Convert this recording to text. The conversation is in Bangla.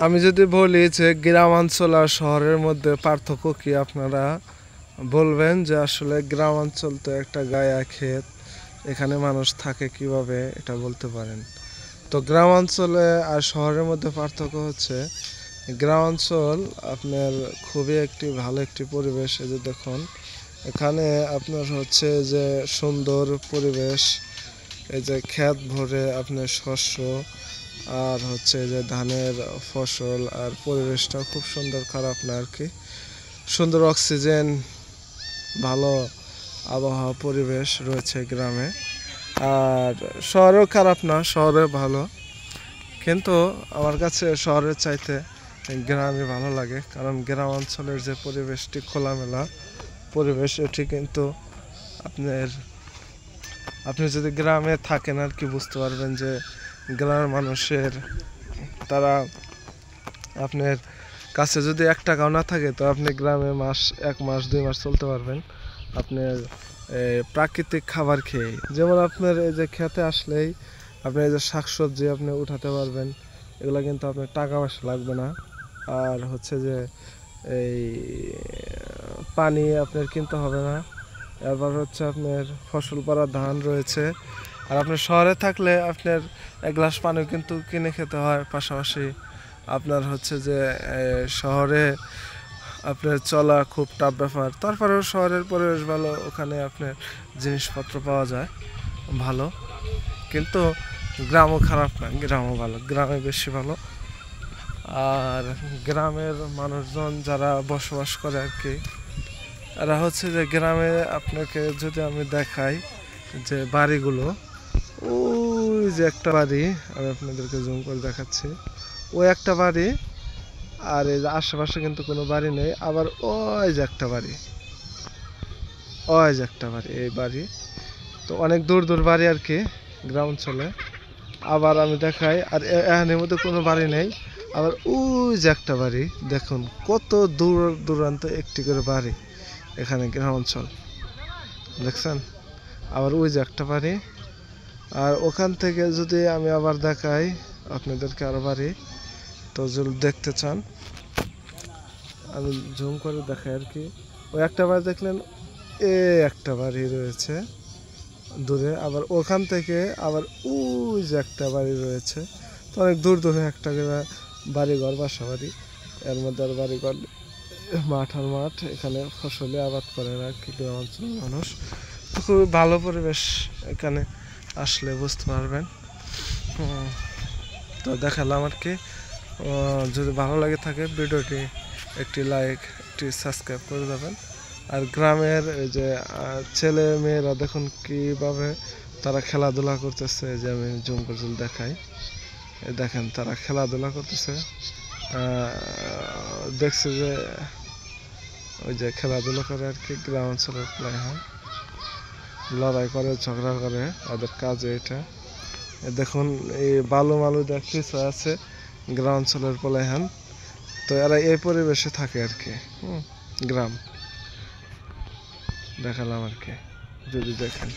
আমি যদি বলি যে গ্রামাঞ্চল আর শহরের মধ্যে পার্থক্য কি, আপনারা বলবেন যে আসলে গ্রামাঞ্চল তো একটা গায়া ক্ষেত, এখানে মানুষ থাকে কিভাবে, এটা বলতে পারেন। তো গ্রামাঞ্চলে আর শহরের মধ্যে পার্থক্য হচ্ছে, গ্রামাঞ্চল আপনার খুবই একটি ভালো একটি পরিবেশ। এই যে দেখুন, এখানে আপনার হচ্ছে যে সুন্দর পরিবেশ, এই যে ক্ষেত ভরে আপনার শস্য, আর হচ্ছে যে ধানের ফসল, আর পরিবেশটা খুব সুন্দর, খারাপ না আর কি। সুন্দর অক্সিজেন, ভালো আবহাওয়া পরিবেশ রয়েছে গ্রামে। আর শহরেও খারাপ না, শহরে ভালো, কিন্তু আমার কাছে শহরের চাইতে গ্রামে ভালো লাগে। কারণ গ্রাম অঞ্চলের যে পরিবেশটি খোলামেলা পরিবেশ, এটি কিন্তু আপনার আপনি যদি গ্রামে থাকেন আর কি বুঝতে পারবেন যে গ্রামের মানুষের, তারা আপনার কাছে যদি 1 টাকাও না থাকে তো আপনি গ্রামে 1 মাস 2 মাস চলতে পারবেন আপনার প্রাকৃতিক খাবার খেয়ে। যেমন আপনার এই যে খেতে আসলেই আপনি এই যে শাকসবজি আপনি উঠাতে পারবেন, এগুলো কিন্তু আপনার টাকা পয়সা লাগবে না। আর হচ্ছে যে এই পানি আপনার কিনতে হবে না। এরপর হচ্ছে আপনার ফসল পাড়া ধান রয়েছে। আর আপনার শহরে থাকলে আপনার 1 গ্লাস পানিও কিন্তু কিনে খেতে হয়। পাশাপাশি আপনার হচ্ছে যে শহরে আপনার চলা খুব টাফ ব্যাপার। তারপরেও শহরের পরিবেশ ভালো, ওখানে আপনার জিনিসপত্র পাওয়া যায় ভালো। কিন্তু গ্রামও খারাপ না, গ্রামও ভালো, গ্রামে বেশি ভালো। আর গ্রামের মানুষজন যারা বসবাস করে আর কি, এরা হচ্ছে যে গ্রামে আপনাকে যদি আমি দেখাই যে বাড়িগুলো, ওই যে একটা বাড়ি, আমি আপনাদেরকে জুম করে দেখাচ্ছি, ওই একটা বাড়ি, আর এই যে আশেপাশে কিন্তু কোনো বাড়ি নেই। আবার ওই যে একটা বাড়ি, ওই যে একটা বাড়ি, এই বাড়ি। তো অনেক দূর দূর বাড়ি আর কি গ্রাম অঞ্চলে। আবার আমি দেখাই, আর এখানের মধ্যে কোনো বাড়ি নেই। আবার ওই যে একটা বাড়ি, দেখুন কত দূর দূরান্ত একটি করে বাড়ি এখানে গ্রাম অঞ্চল, দেখছেন। আবার ওই যে একটা বাড়ি, আর ওখান থেকে যদি আমি আবার দেখাই আপনাদেরকে আরো বাড়ি, তো যদি দেখতে চান আমি জুম করে দেখাই আর কি। ওই একটা বাড়ি দেখলেন, এ একটা বাড়ি রয়েছে দূরে। আবার ওখান থেকে আবার ওই যে একটা বাড়ি রয়েছে। তো অনেক দূর দূরে একটা বাড়িঘর, বাসা বাড়ি, এর মধ্যে আর বাড়িঘর, মাঠ আর মাঠ, এখানে ফসলে আবাদ করে আর কি গ্রাম অঞ্চলের মানুষ। তো খুবই ভালো পরিবেশ, এখানে আসলে বুঝতে পারবেন। তো দেখালাম আর কি। যদি ভালো লাগে থাকে ভিডিওটি একটি লাইক, একটি সাবস্ক্রাইব করে দেবেন। আর গ্রামের এই যে ছেলে মেয়েরা দেখুন কীভাবে তারা খেলাধুলা করতেছে, যে আমি জুম করে দেখাই, দেখেন তারা খেলাধুলা করতেছে। দেখছে যে ওই যে খেলাধুলা করে আর কি, গ্রাম অঞ্চলের প্লেয়ার লড়াই করে, ঝগড়া করে, ওদের কাজে এটা। দেখুন এই বালু মালু কিছু আছে গ্রাম অঞ্চলের প্লেয়ার। তো এরা এই পরিবেশে থাকে আর কি, গ্রাম দেখালাম আর কি, যদি দেখেন।